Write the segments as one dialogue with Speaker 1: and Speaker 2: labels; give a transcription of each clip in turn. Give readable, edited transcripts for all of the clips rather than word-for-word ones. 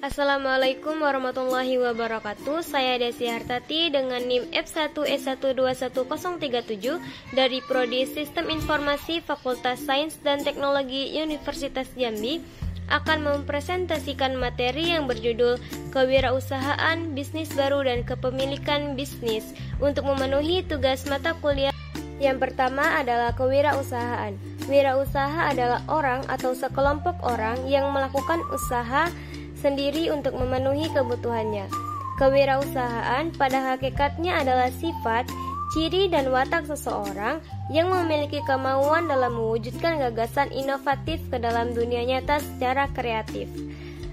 Speaker 1: Assalamualaikum warahmatullahi wabarakatuh. Saya Desi Hartati dengan NIM F1E121037 dari Prodi Sistem Informasi Fakultas Sains dan Teknologi Universitas Jambi akan mempresentasikan materi yang berjudul Kewirausahaan, Bisnis Baru dan Kepemilikan Bisnis untuk memenuhi tugas mata kuliah. Yang pertama adalah kewirausahaan. Wirausaha adalah orang atau sekelompok orang yang melakukan usaha sendiri untuk memenuhi kebutuhannya. Kewirausahaan pada hakikatnya adalah sifat, ciri dan watak seseorang yang memiliki kemauan dalam mewujudkan gagasan inovatif ke dalam dunia nyata secara kreatif.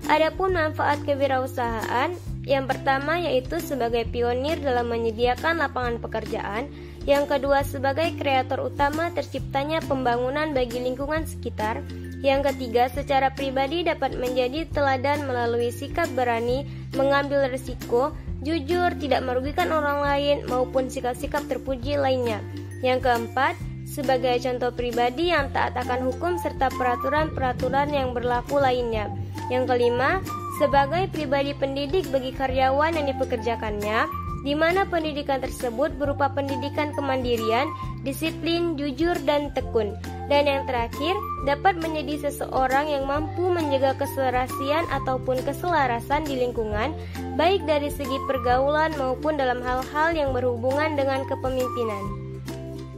Speaker 1: Adapun manfaat kewirausahaan, yang pertama yaitu sebagai pionir dalam menyediakan lapangan pekerjaan, yang kedua sebagai kreator utama terciptanya pembangunan bagi lingkungan sekitar, yang ketiga secara pribadi dapat menjadi teladan melalui sikap berani, mengambil risiko, jujur, tidak merugikan orang lain maupun sikap-sikap terpuji lainnya. Yang keempat, sebagai contoh pribadi yang taat akan hukum serta peraturan-peraturan yang berlaku lainnya. Yang kelima, sebagai pribadi pendidik bagi karyawan yang dipekerjakannya, di mana pendidikan tersebut berupa pendidikan kemandirian, disiplin, jujur, dan tekun. Dan yang terakhir, dapat menjadi seseorang yang mampu menjaga keserasian ataupun keselarasan di lingkungan, baik dari segi pergaulan maupun dalam hal-hal yang berhubungan dengan kepemimpinan.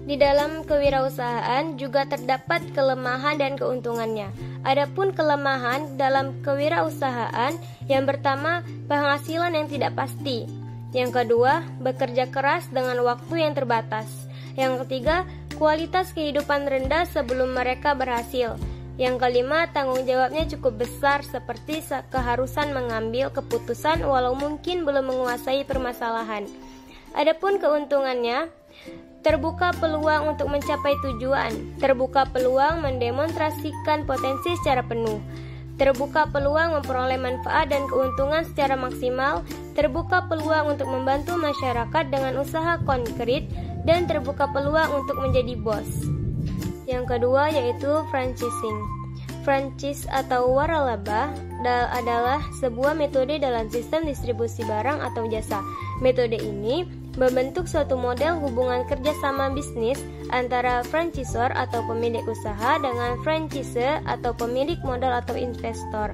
Speaker 1: Di dalam kewirausahaan juga terdapat kelemahan dan keuntungannya. Adapun kelemahan dalam kewirausahaan, yang pertama, penghasilan yang tidak pasti. Yang kedua, bekerja keras dengan waktu yang terbatas. Yang ketiga, kualitas kehidupan rendah sebelum mereka berhasil. Yang kelima, tanggung jawabnya cukup besar seperti keharusan mengambil keputusan walau mungkin belum menguasai permasalahan. Adapun keuntungannya, terbuka peluang untuk mencapai tujuan, terbuka peluang mendemonstrasikan potensi secara penuh, terbuka peluang memperoleh manfaat dan keuntungan secara maksimal, terbuka peluang untuk membantu masyarakat dengan usaha konkret, dan terbuka peluang untuk menjadi bos. Yang kedua yaitu franchising. Franchise atau waralaba adalah sebuah metode dalam sistem distribusi barang atau jasa. Metode ini membentuk suatu model hubungan kerjasama bisnis antara franchisor atau pemilik usaha dengan franchisee atau pemilik modal atau investor.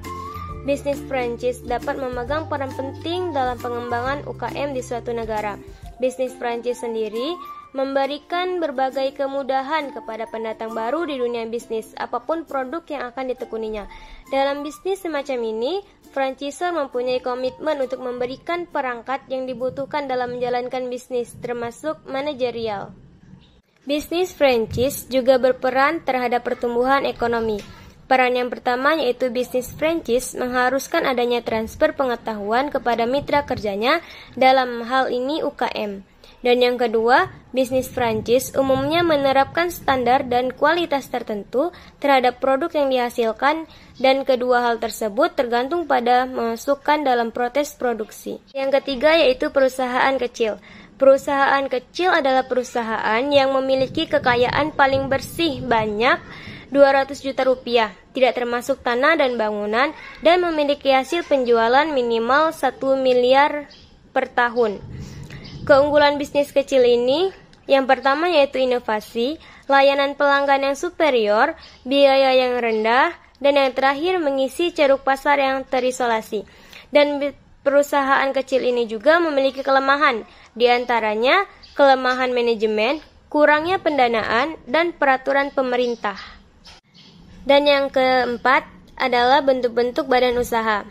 Speaker 1: Bisnis franchise dapat memegang peran penting dalam pengembangan UKM di suatu negara. Bisnis franchise sendiri memberikan berbagai kemudahan kepada pendatang baru di dunia bisnis, apapun produk yang akan ditekuninya. Dalam bisnis semacam ini, franchisor mempunyai komitmen untuk memberikan perangkat yang dibutuhkan dalam menjalankan bisnis, termasuk manajerial. Bisnis franchise juga berperan terhadap pertumbuhan ekonomi. Peran yang pertama yaitu bisnis franchise mengharuskan adanya transfer pengetahuan kepada mitra kerjanya, dalam hal ini UKM. Dan yang kedua, bisnis franchise umumnya menerapkan standar dan kualitas tertentu terhadap produk yang dihasilkan, dan kedua hal tersebut tergantung pada masukan dalam proses produksi. Yang ketiga yaitu perusahaan kecil. Perusahaan kecil adalah perusahaan yang memiliki kekayaan paling bersih banyak 200 juta rupiah, tidak termasuk tanah dan bangunan, dan memiliki hasil penjualan minimal 1 miliar per tahun. Keunggulan bisnis kecil ini, yang pertama yaitu inovasi, layanan pelanggan yang superior, biaya yang rendah, dan yang terakhir mengisi ceruk pasar yang terisolasi. Dan perusahaan kecil ini juga memiliki kelemahan, di antaranya kelemahan manajemen, kurangnya pendanaan, dan peraturan pemerintah. Dan yang keempat adalah bentuk-bentuk badan usaha.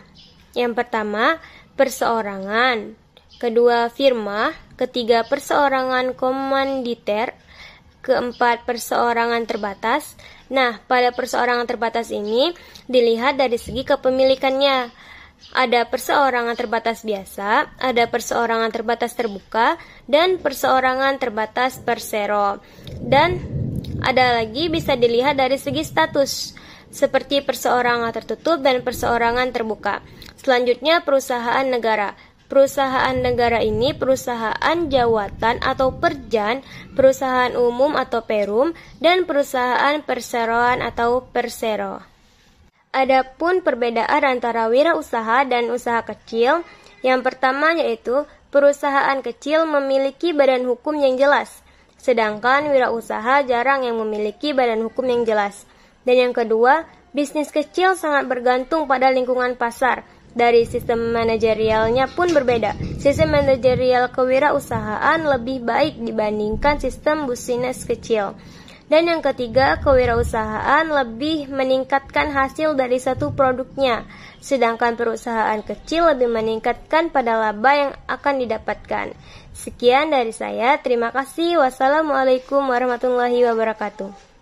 Speaker 1: Yang pertama, perseorangan. Kedua, firma. Ketiga, perseorangan komanditer. Keempat, perseorangan terbatas. Nah, pada perseorangan terbatas ini dilihat dari segi kepemilikannya. Ada perseorangan terbatas biasa, ada perseorangan terbatas terbuka, dan perseorangan terbatas persero. Dan ada lagi bisa dilihat dari segi status, seperti perseorangan tertutup dan perseorangan terbuka. Selanjutnya, perusahaan negara. Perusahaan negara ini perusahaan jawatan atau perjan, perusahaan umum atau perum, dan perusahaan perseroan atau persero. Adapun perbedaan antara wirausaha dan usaha kecil, yang pertama yaitu perusahaan kecil memiliki badan hukum yang jelas, sedangkan wirausaha jarang yang memiliki badan hukum yang jelas. Dan yang kedua, bisnis kecil sangat bergantung pada lingkungan pasar. Dari sistem manajerialnya pun berbeda. Sistem manajerial kewirausahaan lebih baik dibandingkan sistem bisnis kecil. Dan yang ketiga, kewirausahaan lebih meningkatkan hasil dari satu produknya, sedangkan perusahaan kecil lebih meningkatkan pada laba yang akan didapatkan. Sekian dari saya, terima kasih. Wassalamualaikum warahmatullahi wabarakatuh.